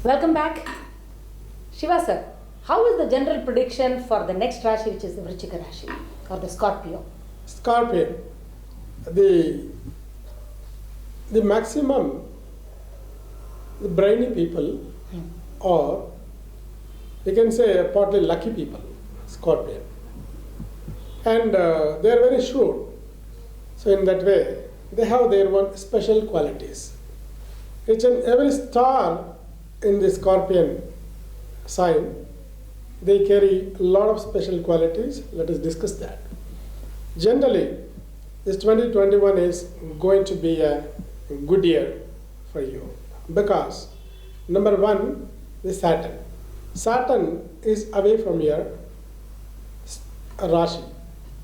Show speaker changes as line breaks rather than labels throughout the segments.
Welcome back. Shiva sir, how is the general prediction for the next Rashi, which is the Vrichika Rashi or the Scorpio?
Scorpion, the maximum, the brainy people, or we can say partly lucky people, Scorpion, and they are very shrewd. So in that way, they have their own special qualities. Each and every star in the Scorpion sign, they carry a lot of special qualities. Let us discuss that. Generally, this 2021 is going to be a good year for you because number one, the Saturn. Saturn is away from your Rashi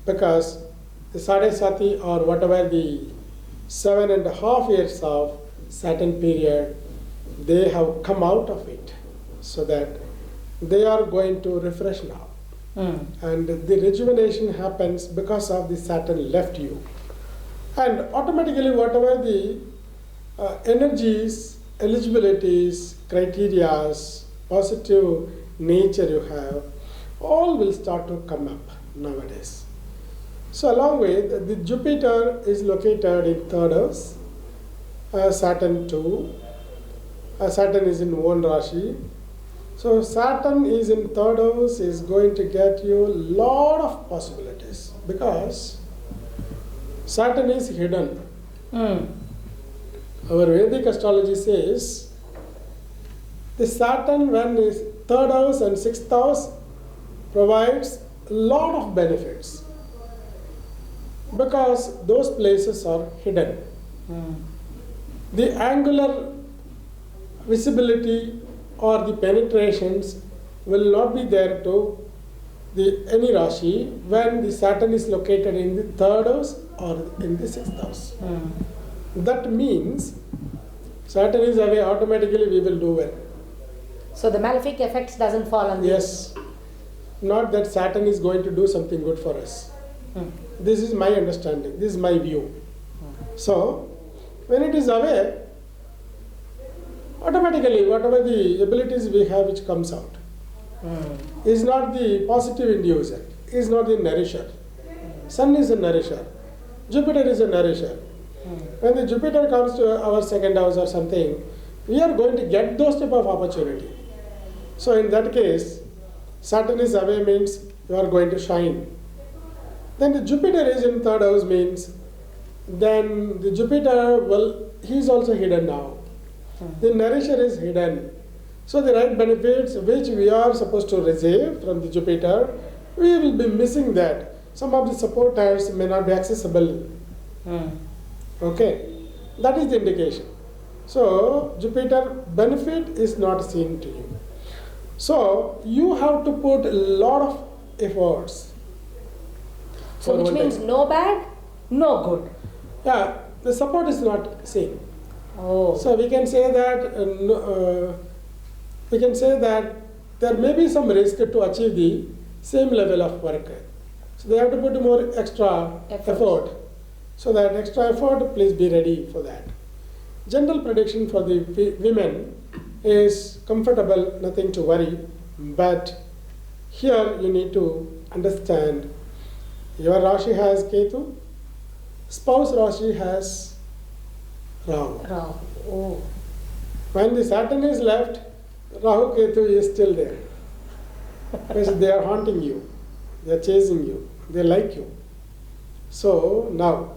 because the Sade Sati or whatever the 7.5 years of Saturn period, they have come out of it so that they are going to refresh now. And the rejuvenation happens because of the Saturn left you. And automatically whatever the energies, eligibilities, criterias, positive nature you have, all will start to come up nowadays. So along with the Jupiter is located in third house, Saturn too. Saturn is in one Rashi. So Saturn is in third house is going to get you a lot of possibilities because Saturn is hidden. Our Vedic astrology says the Saturn when is third house and sixth house provides a lot of benefits because those places are hidden. The angular visibility or the penetrations will not be there to any Rashi when the Saturn is located in the third house or in the sixth house. That means Saturn is away, automatically we will do well.
So the malefic effects doesn't fall on
Yes, not that Saturn is going to do something good for us. This is my understanding, this is my view. So when it is away, automatically whatever the abilities we have which comes out is not the positive inducer, is not the nourisher. Sun is a nourisher, Jupiter is a nourisher. When the Jupiter comes to our second house or something, we are going to get those type of opportunity. So in that case, Saturn is away means you are going to shine. Then the Jupiter is in third house means then the Jupiter, well, he is also hidden now. The nourisher is hidden. So the right benefits which we are supposed to receive from the Jupiter, we will be missing that. Some of the supporters may not be accessible. Okay, that is the indication. So Jupiter benefit is not seen to you. So you have to put a lot of efforts.
So which means no bad, no good.
Yeah, the support is not seen.
Oh.
So we can say that there may be some risk to achieve the same level of work. So they have to put more extra effort. So that extra effort, please be ready for that. General prediction for the women is comfortable, nothing to worry. But here you need to understand your Rashi has Ketu, spouse Rashi has Rahu.
Oh.
When the Saturn is left, Rahu Ketu is still there. Because they are haunting you, they are chasing you, they like you. So now,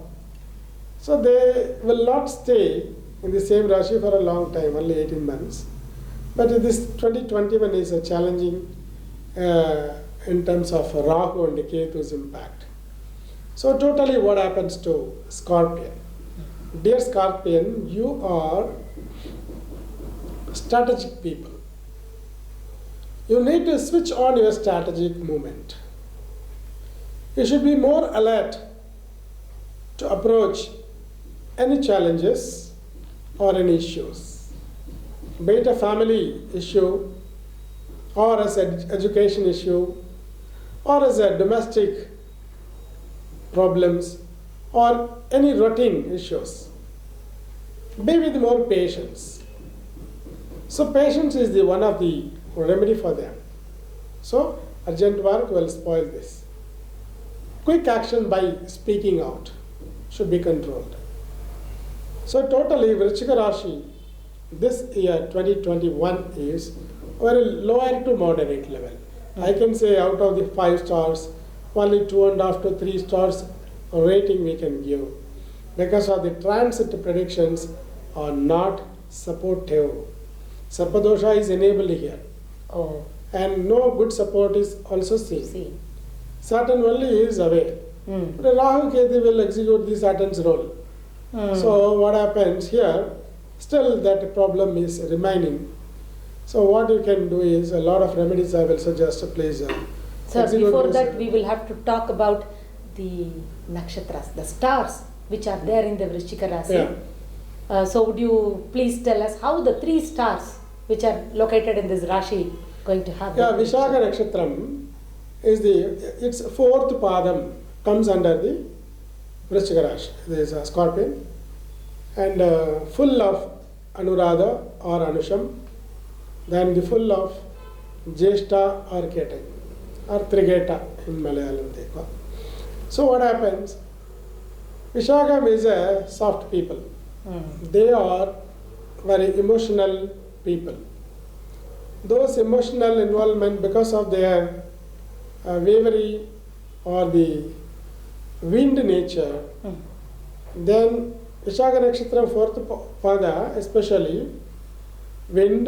so they will not stay in the same Rashi for a long time, only 18 months. But this 2021 is a challenging in terms of Rahu and Ketu's impact. So totally what happens to Scorpion? Dear Scorpion, you are strategic people. You need to switch on your strategic movement. You should be more alert to approach any challenges or any issues, be it a family issue or as an education issue or as a domestic problems or any routine issues. Be with more patience. So patience is the one of the remedy for them. So urgent work will spoil this. Quick action by speaking out should be controlled. So totally Vrichika Rashi this year 2021 is very lower to moderate level. I can say out of the 5 stars, only 2.5 to 3 stars rating we can give because of the transit predictions are not supportive. Sarpadosha is enabled here
Oh,
and no good support is also seen.
see.
Saturn only is away.
Mm.
But Rahu Ketu will execute the Saturn's role.
Mm.
So what happens here, still that problem is remaining. So what you can do is a lot of remedies I will suggest, please.
Sir,
execute
before
this,
that we will have to talk about the nakshatras, the stars which are there in the Vrishchika Rasi.
Yeah.
So would you please tell us how the 3 stars which are located in this Rashi going to have
Yeah,
the
Vishaka Nakshatram is its 4th padam comes under the Vrishchika Rashi. There is a scorpion and full of Anuradha or Anusham, then the full of Jeshta or Keta or Trigeta in Malayalam. So what happens? Vishakam is a soft people.
Mm.
They are very emotional people. Those emotional involvement because of their wavering or the wind nature,
Mm.
then Vishaka Nakshatra 4th pada, especially wind,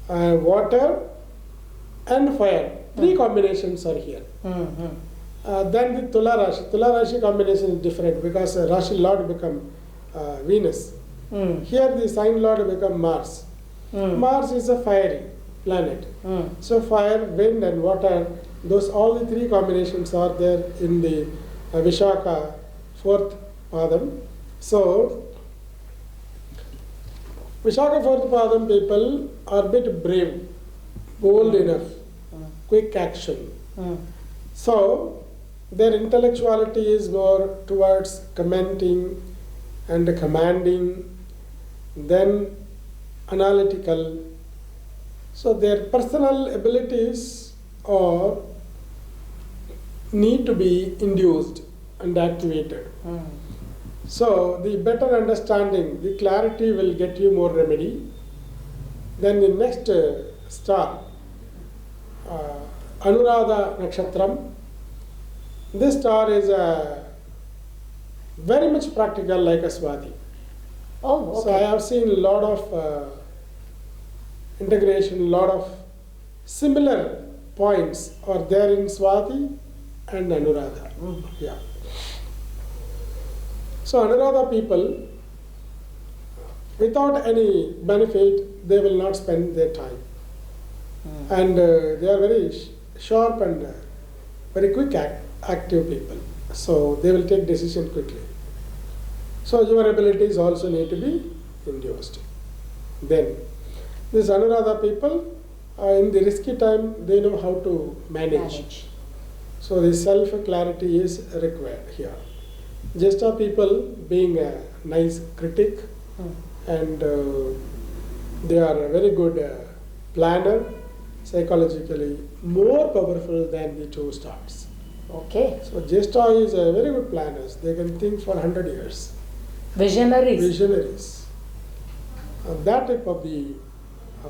water and fire. 3 combinations are here.
Mm-hmm.
Then the Tula Rashi combination is different because Rashi Lord become Venus.
Mm.
Here the sign Lord become Mars.
Mm.
Mars is a fiery planet.
Mm.
So fire, wind and water, those all the 3 combinations are there in the Vishaka 4th padam. So Vishaka 4th padam people are a bit brave, bold enough, quick action.
Mm.
So their intellectuality is more towards commenting and commanding, then analytical. So their personal abilities are need to be induced and activated.
Mm.
So the better understanding, the clarity will get you more remedy. Then the next star, Anuradha Nakshatram. This star is very much practical like a Swati.
Oh, okay.
So I have seen a lot of integration, lot of similar points are there in Swati and Anuradha.
Mm.
Yeah. So Anuradha people, without any benefit, they will not spend their time.
Mm.
And they are very sharp and very quick active people. So they will take decision quickly. So your abilities also need to be induced. Then these Anuradha people, in the risky time, they know how to manage. So the self-clarity is required here. Jesta people being a nice critic
Mm.
and they are a very good planner, psychologically more powerful than the 2 stars.
Okay.
So Jesta is a very good planners. They can think for 100 years.
Visionaries.
Visionaries. That type of the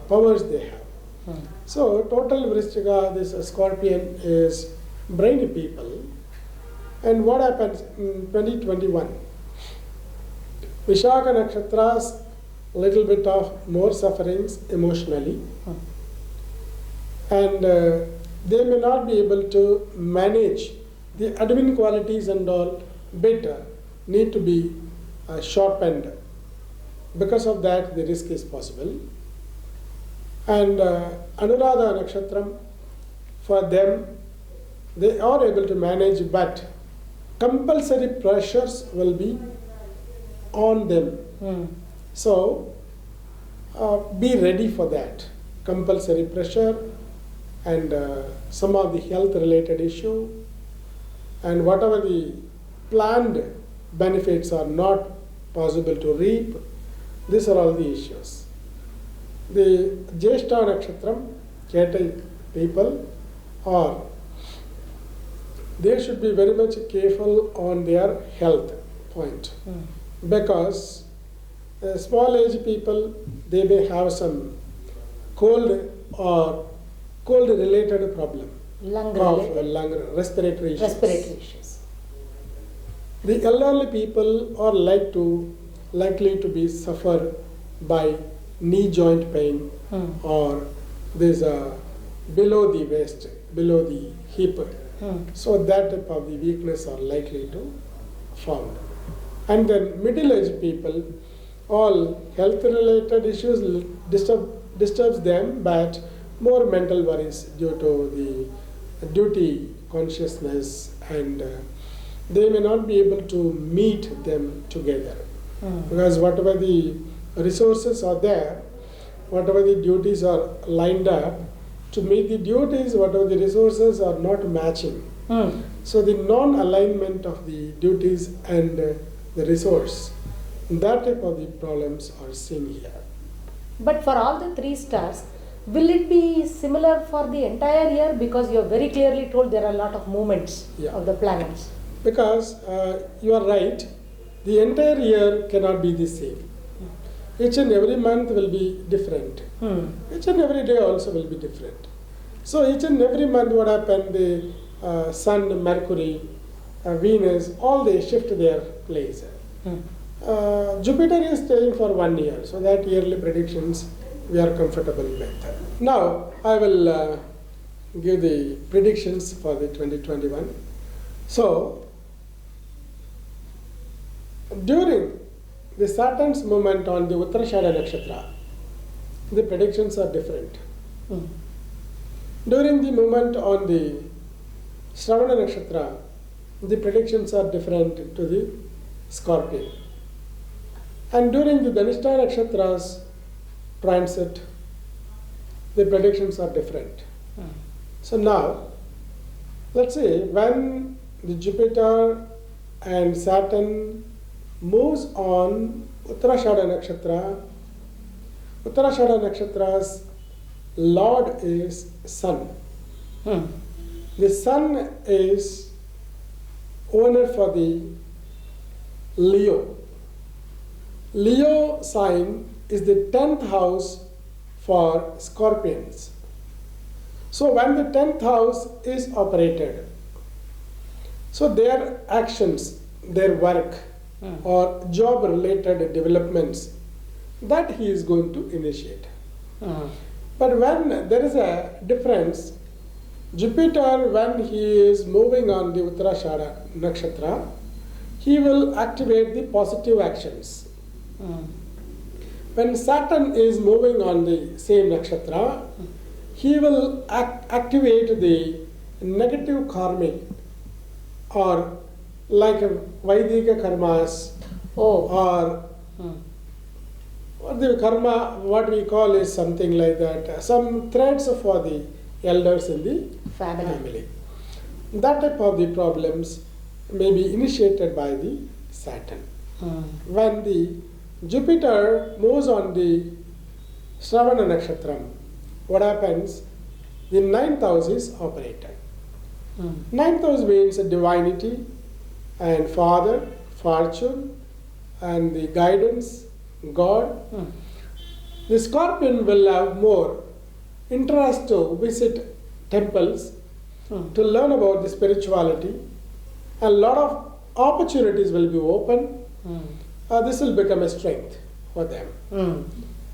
powers they have.
Mm.
So total Vrishchika, this scorpion is brainy people. And what happens in 2021? Vishaka Nakshatras, little bit of more sufferings emotionally.
Mm.
And they may not be able to manage the admin qualities and all bit need to be sharpened. Because of that, the risk is possible. And Anuradha Nakshatram, for them, they are able to manage, but compulsory pressures will be on them.
Mm.
So, be ready for that. Compulsory pressure and some of the health related issue and whatever the planned benefits are not possible to reap. These are all the issues. the Jyeshta Nakshatram, Keta people, or they should be very much careful on their health point, because small age people, they may have some cold or cold related problem,
Lung
cough,
related.
lung, respiratory issues.
Respiratory issues.
The elderly people are likely to be suffer by knee joint pain, or there's a below the waist, below the hip. So that type of the weakness are likely to found. And then middle-aged people, all health-related issues disturbs them, but more mental worries due to the duty consciousness, and they may not be able to meet them together, because whatever the resources are there, whatever the duties are lined up, to meet the duties, whatever the resources are not matching. So the non-alignment of the duties and the resource, that type of the problems are seen here.
But for all the 3 stars, will it be similar for the entire year? Because you have very clearly told there are a lot of movements of the planets.
Because you are right, the entire year cannot be the same. Each and every month will be different. Each and every day also will be different. So each and every month what happened, the Sun, Mercury, Venus, all they shift their place. Jupiter is staying for 1 year, so that yearly predictions we are comfortable with. Now I will give the predictions for the 2021. So during the Saturn's movement on the Uttarashada Nakshatra, the predictions are different. During the movement on the Shravana Nakshatra, the predictions are different to the Scorpion. And during the Dhanishta Nakshatra's transit, the predictions are different. So now, let's see, when the Jupiter and Saturn moves on Uttarashada Nakshatra, Uttarashada Nakshatra's Lord is Sun. The Sun is owner for the Leo. Leo sign is the 10th house for Scorpions. So when the 10th house is operated, so their actions, their work or job related developments, that he is going to initiate. But when there is a difference, Jupiter, when he is moving on the Uttarashada Nakshatra, he will activate the positive actions. When Saturn is moving on the same nakshatra, he will activate the negative karmic, or like Vaidika karmas, or the karma, what we call is something like that, some threats for the elders in the family. That type of the problems may be initiated by the Saturn. When the Jupiter moves on the Shravana Nakshatram, what happens? The 9th house is operated. 9th house means divinity and father, fortune, and the guidance, God. The Scorpion will have more interest to visit temples, to learn about the spirituality. A lot of opportunities will be open. This will become a strength for them.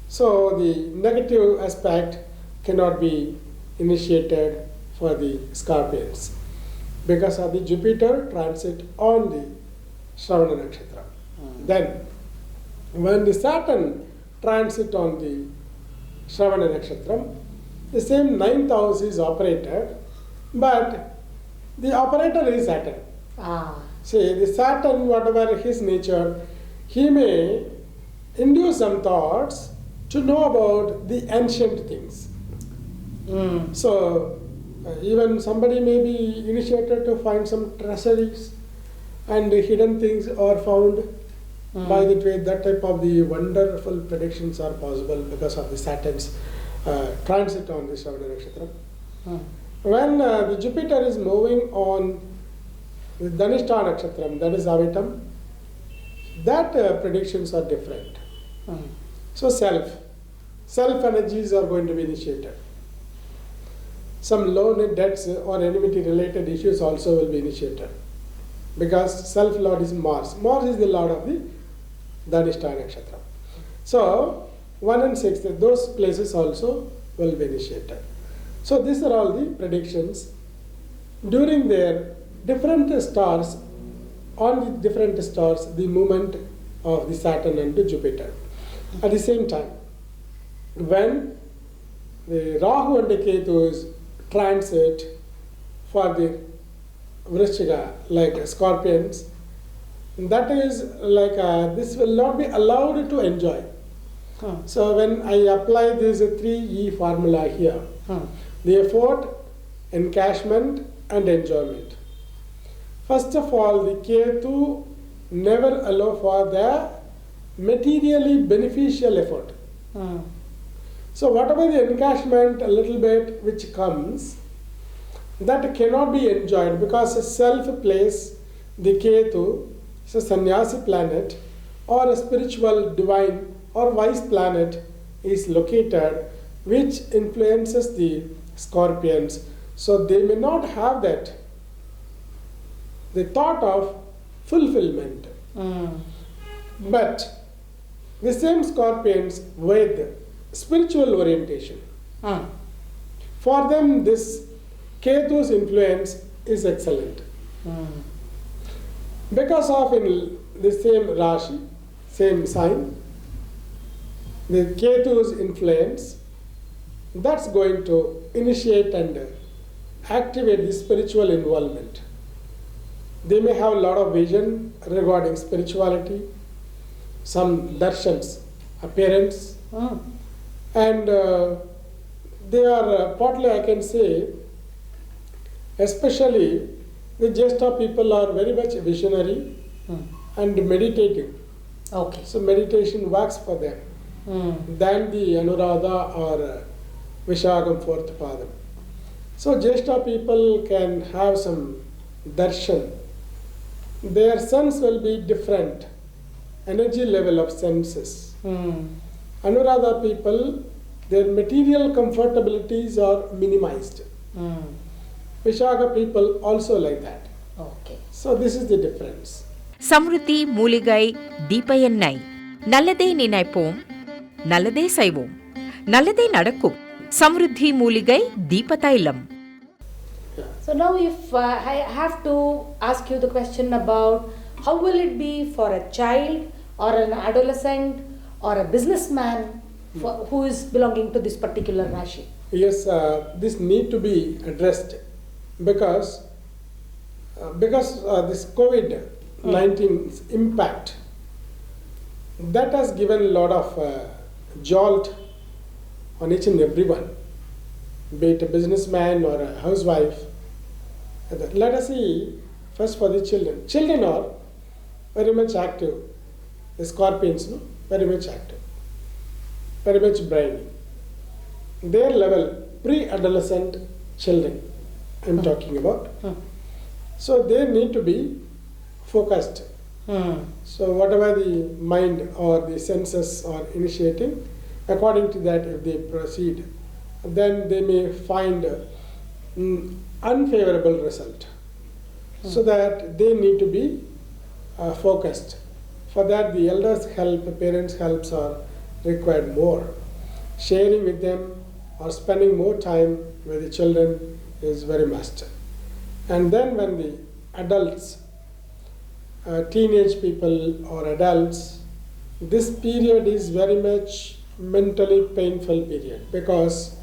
So the negative aspect cannot be initiated for the Scorpions because of the Jupiter transit on the Shravana Nakshatra. Then when the Saturn transit on the Shravana Nakshatra, the same 9th house is operated, but the operator is Saturn. See, the Saturn, whatever his nature, he may induce some thoughts to know about the ancient things. So even somebody may be initiated to find some treasuries and hidden things are found, By that way, that type of the wonderful predictions are possible because of the Saturn's transit on the Shravana Nakshatra. When the Jupiter is moving on the Dhanishta Nakshatram, that is Avitam, that predictions are different. So self energies are going to be initiated. Some loan debts or enmity related issues also will be initiated because self lord is Mars. Mars is the lord of the Dhanishta Nakshatra. So 1 and 6, those places also will be initiated. So these are all the predictions during their different stars, on the different stars, the movement of the Saturn and the Jupiter. At the same time, when the Rahu and the Ketu's transit for the Vrishchiga, like scorpions, that is like this will not be allowed to enjoy. So when I apply this 3E formula here, the effort, encashment and enjoyment. First of all, the Ketu never allow for the materially beneficial effort. So whatever the encashment a little bit which comes, that cannot be enjoyed because a self place, the Ketu, is a sannyasi planet or a spiritual divine or wise planet is located, which influences the scorpions. So they may not have that, the thought of fulfillment. But the same scorpions with spiritual orientation, for them this Ketu's influence is excellent. Because of in the same Rashi, same sign, the Ketu's influence, that's going to initiate and activate the spiritual involvement. They may have a lot of vision regarding spirituality, some darshans, appearance, and they are partly, I can say, especially the Jyeshtha people are very much visionary and meditative.
Okay.
So meditation works for them than the Anuradha or Vishagam fourth padam. So Jyeshtha people can have some darshan. Their sense will be different, energy level of senses. Anuradha people, their material comfortabilities are minimized. Vishaga people also like that.
Okay.
So this is the difference.
Samriddhi மூலிகை தீப எண்ணெய். நல்லதே நினைப்போம், நல்லதே செய்வோம், நல்லதே நடக்கும். சம்ருத்தி மூலிகை தீப தைலம்.
So now if I have to ask you the question about how will it be for a child or an adolescent or a businessman who is belonging to this particular Rashi?
Yes, this need to be addressed because this COVID-19 impact, that has given a lot of jolt on each and everyone, be it a businessman or a housewife. Let us see first for the children. Children are very much active. The scorpions, no? Very much active, very much brainy. Their level, pre-adolescent children, I'm talking about. So they need to be focused. So whatever the mind or the senses are initiating, according to that, if they proceed, then they may find unfavorable result. So that they need to be focused. For that, the elders' help, parents' helps are required more. Sharing with them or spending more time with the children is very must. And then when the adults, teenage people or adults, this period is very much mentally painful period because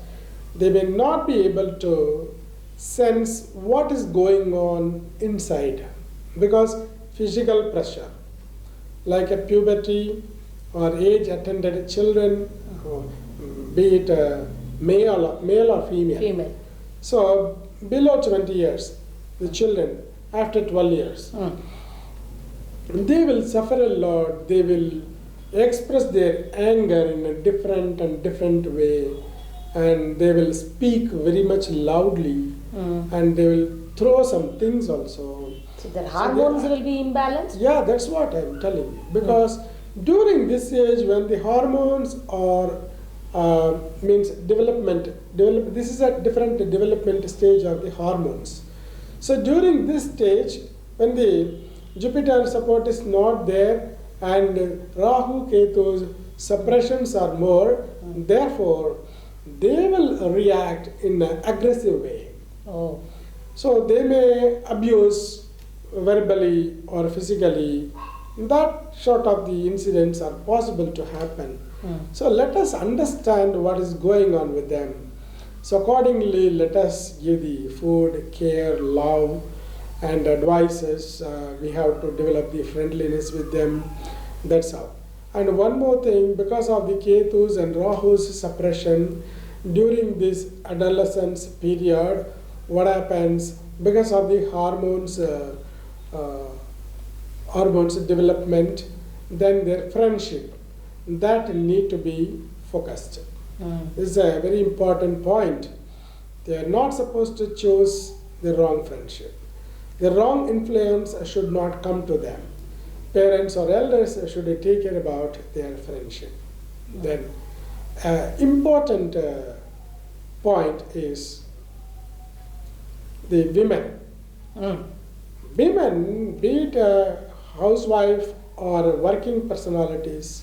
they may not be able to sense what is going on inside because physical pressure, like a puberty or age-attended children, be it male or female. So below 20 years, the children after 12 years, they will suffer a lot. They will express their anger in a different way, and they will speak very much loudly, and they will throw some things also.
So their hormones will be imbalanced?
Yeah, that's what I'm telling you. Because during this age, when the hormones are means this is a different development stage of the hormones. So during this stage, when the Jupiter support is not there and Rahu Ketu's suppressions are more, therefore they will react in an aggressive way.
Oh.
So they may abuse verbally or physically. That sort of the incidents are possible to happen. So let us understand what is going on with them. So accordingly, let us give the food, care, love, and advices. We have to develop the friendliness with them. That's how. And one more thing, because of the Ketu's and Rahu's suppression during this adolescence period, what happens because of the hormones development, then their friendship that need to be focused. This is a very important point. They are not supposed to choose the wrong friendship. The wrong influence should not come to them. Parents or elders should take care about their friendship. Then important point is the women. Women, be it a housewife or working personalities,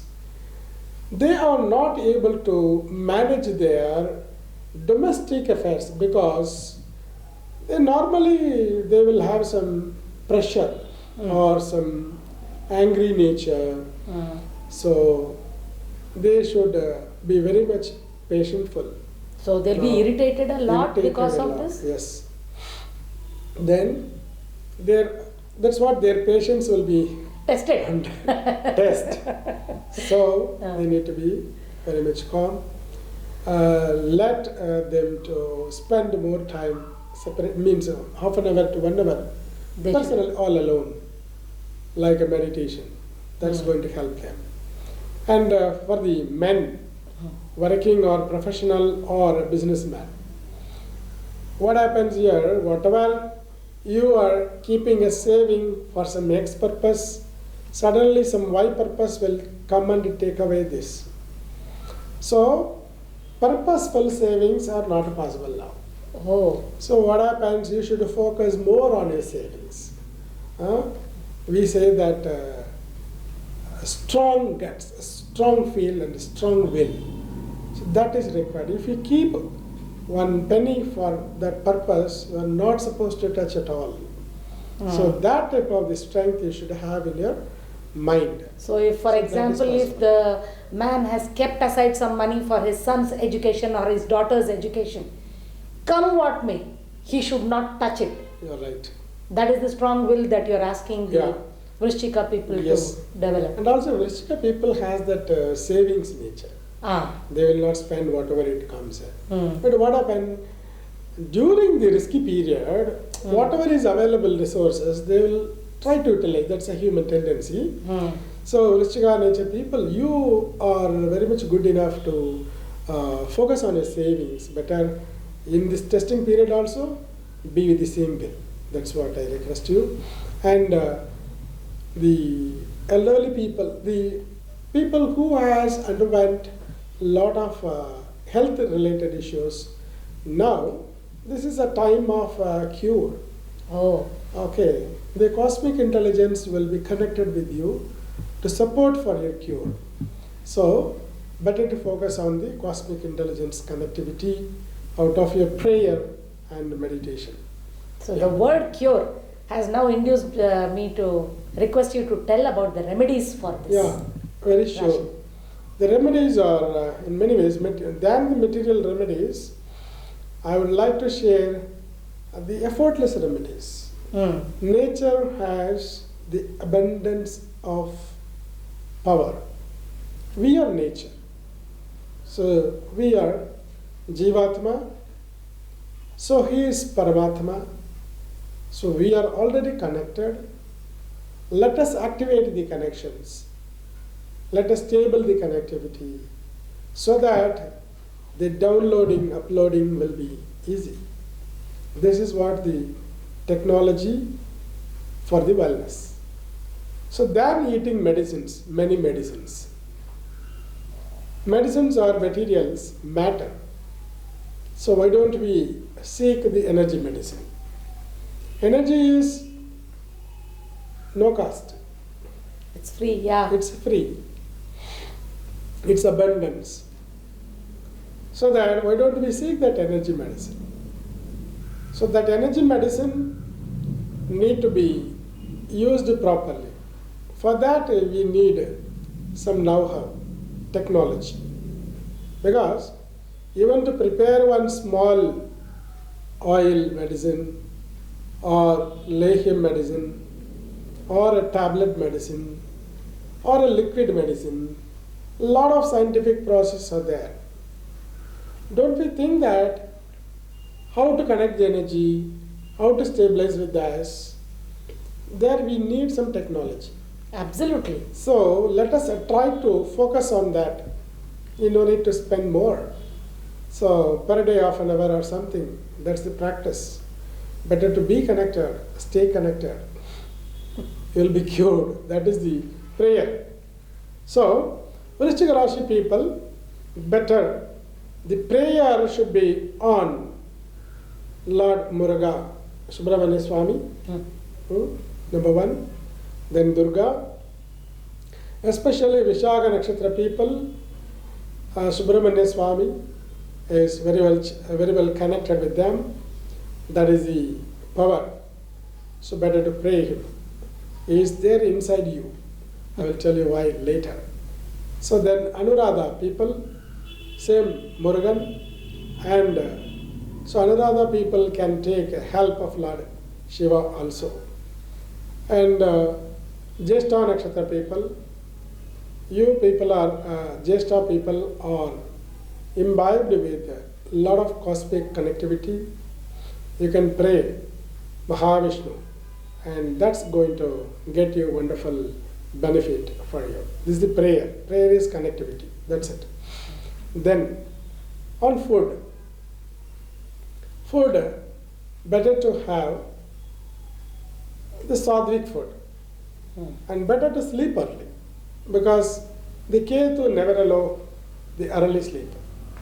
they are not able to manage their domestic affairs because they will have some pressure or some angry nature. So they should be very much patientful.
So they'll be irritated a lot because of this?
Yes. Then that's what their patience will be
Tested.
test. So they need to be very much calm. Let them to spend more time separate, means half an hour to 1 hour personally all alone, like a meditation. That's going to help them. And for the men, working or professional or businessman, what happens here, whatever you are keeping a saving for some X purpose, suddenly some Y purpose will come and take away this. So purposeful savings are not possible now.
Oh.
So what happens, you should focus more on your savings. We say that strong guts, strong feel and strong will. So that is required. If you keep one penny for that purpose, you are not supposed to touch at all. So that type of the strength you should have in your mind.
So if, for example, if the man has kept aside some money for his son's education or his daughter's education, come what may, he should not touch it.
You're right.
That is the strong will that you're asking the
Yeah.
Vrishchika people to develop.
And also Vrishchika people has that savings nature. They will not spend whatever it comes in. But what happened, during the risky period, whatever is available resources, they will try to utilize. That's a human tendency. So Vrishchika nature people, you are very much good enough to focus on your savings. Better in this testing period also, be with the same will. That's what I request you. And the elderly people, the people who has underwent lot of health related issues, now this is a time of cure.
Oh.
Okay, the cosmic intelligence will be connected with you to support for your cure. So better to focus on the cosmic intelligence connectivity out of your prayer and meditation.
So the word cure has now induced me to request you to tell about the remedies for this.
Yeah, very sure.
Rashi.
The remedies are in many ways, than the material remedies, I would like to share the effortless remedies. Nature has the abundance of power. We are nature. So we are Jivatma. So he is Paramatma. So we are already connected. let us activate the connections. Let us stable the connectivity so that the downloading, uploading will be easy. This is what the technology for the wellness. So than eating medicines, many medicines. Medicines or materials matter. So why don't we seek the energy medicine? Energy is no cost.
It's free, yeah.
It's free. It's abundance. So that why don't we seek that energy medicine? So that energy medicine need to be used properly. For that we need some know-how, technology. Because even to prepare one small oil medicine or lithium medicine or a tablet medicine or a liquid medicine, a lot of scientific processes are there. Don't we think that how to connect the energy, how to stabilize with gas, there we need some technology.
Absolutely.
So let us try to focus on that. You no need to spend more. So per day, half an hour or something, that's the practice. Better to be connected, stay connected. You will be cured. That is the prayer. So, Vrishchika Rashi people, better the prayer should be on Lord Muruga, Subramanya Swami, number one. Then Durga, especially Vishaka Nakshatra people, Subramanya Swami is very well connected with them. That is the power. So better to pray him. He is there inside you. I will tell you why later. So then Anuradha people, same Murugan, and so Anuradha people can take help of Lord Shiva also. And Jyeshtha Nakshatra people, you people are, Jyeshtha people are imbibed with a lot of cosmic connectivity. You can pray Mahavishnu, and that's going to get you wonderful benefit for you. This is the prayer. Prayer is connectivity. That's it. Then on food. Food, better to have the sadhvik food. And better to sleep early, because the Ketu never allow the early sleep.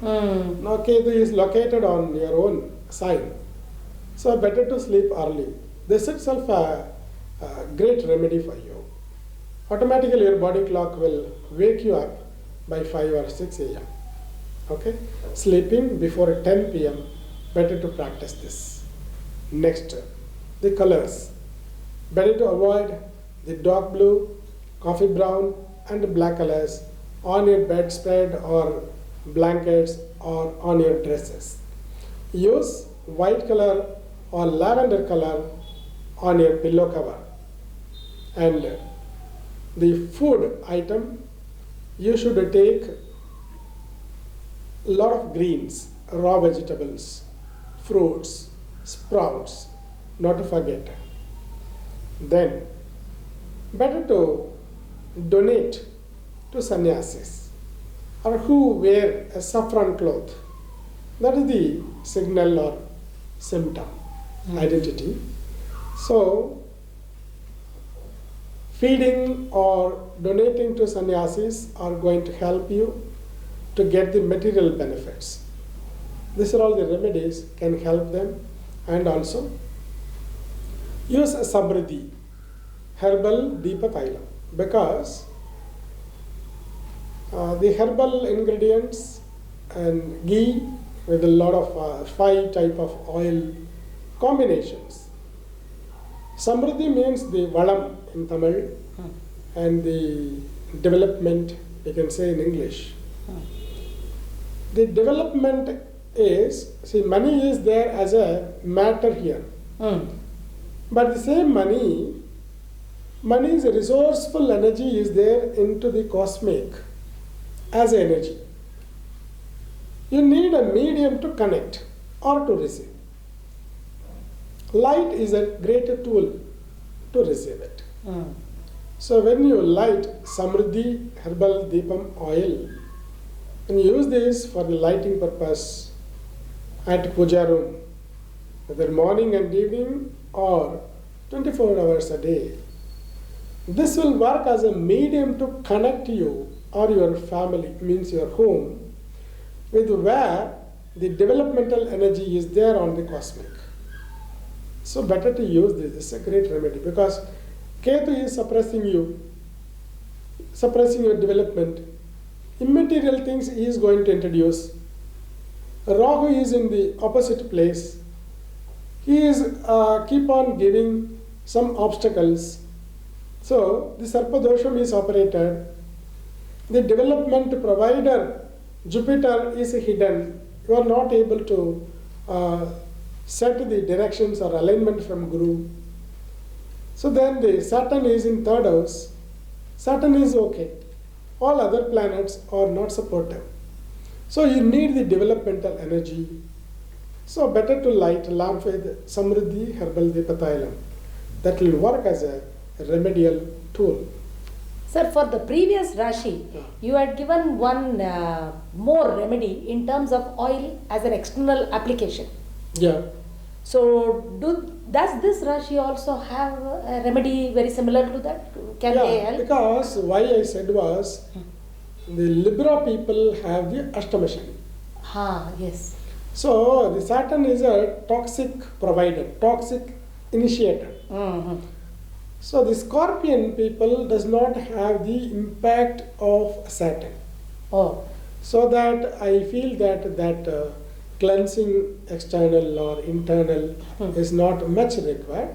Now Ketu is located on your own sign, so better to sleep early. This itself a great remedy for you. Automatically your body clock will wake you up by 5 or 6 a.m. Okay, sleeping before 10 p.m. better to practice this. Next, the colors. Better to avoid the dark blue, coffee brown, and black colors on your bedspread or blankets or on your dresses. Use white color or lavender color on your pillow cover. And the food item, you should take a lot of greens, raw vegetables, fruits, sprouts, not to forget. Then, better to donate to sannyasis or who wear a saffron cloth. That is the signal or symptom, identity. So, feeding or donating to sannyasis are going to help you to get the material benefits. These are all the remedies can help them, and also use a Samriddhi, herbal Deepa Tailam, because the herbal ingredients and ghee with a lot of 5 type of oil combinations. Samriddhi means the Valam in Tamil and the development, you can say in English. The development is, see, money is there as a matter here. But the same money's resourceful energy is there into the cosmic as energy. You need a medium to connect or to receive. Light is a greater tool to receive it. So when you light Samruddhi Herbal Deepam oil, and use this for the lighting purpose at puja room, whether morning and evening or 24 hours a day. This will work as a medium to connect you or your family, means your home, with where the developmental energy is there on the cosmic. So better to use this. It's a great remedy because Ketu is suppressing you, suppressing your development. Immaterial things he is going to introduce. Rahu is in the opposite place. He is keep on giving some obstacles. So the Sarpadosham is operated. The development provider, Jupiter, is hidden. You are not able to set the directions or alignment from Guru. So then the Saturn is in third house. Saturn is okay. All other planets are not supportive. So you need the developmental energy. So better to light lamp with Samruddhi Herbal Deepatailam. That will work as a remedial tool.
Sir, for the previous Rashi, you had given one more remedy in terms of oil as an external application.
Yeah.
So, does this Rashi also have a remedy very similar to that? Can they help?
Because why I said was, the Libra people have the Ashtama Shani.
Yes.
So the Saturn is a toxic provider, toxic initiator.
Mm-hmm.
So the Scorpion people does not have the impact of Saturn.
Oh.
So that I feel that cleansing external or internal is not much required.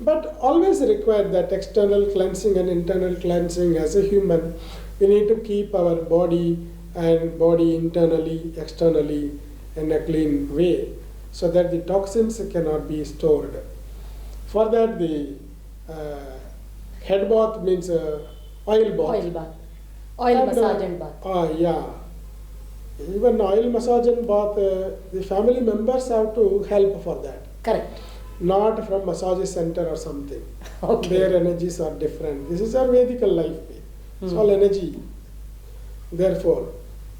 But always required that external cleansing and internal cleansing. As a human, we need to keep our body and body internally, externally in a clean way so that the toxins cannot be stored. For that, the head bath means oil bath.
Oil bath. Oil massage and bath.
Yeah. Even oil massage and bath, the family members have to help for that.
Correct.
Not from massage center or something.
Okay.
Their energies are different. This is our Vedical life. It's all energy. Therefore,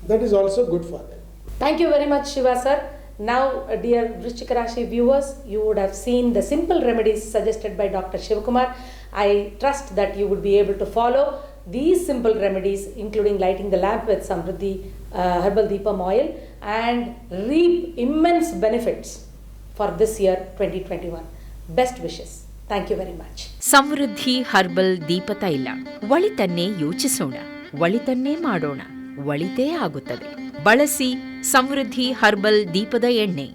that is also good for them.
Thank you very much, Shiva sir. Now, dear Vrishchika Rashi viewers, you would have seen the simple remedies suggested by Dr. Shivakumar. I trust that you would be able to follow these simple remedies, including lighting the lamp with Samruddhi Herbal Deepam oil, and reap immense benefits for this year 2021. Best wishes. Thank you very much.
Samriddhi herbal ದೀಪತೈಲ. ಒಳಿತನ್ನೇ ಯೋಚಿಸೋಣ, ಒಳಿತನ್ನೇ ಮಾಡೋಣ, ಒಳಿತೇ ಆಗುತ್ತದೆ. ಬಳಸಿ ಸಮೃದ್ಧಿ herbal ದೀಪದ ಎಣ್ಣೆ.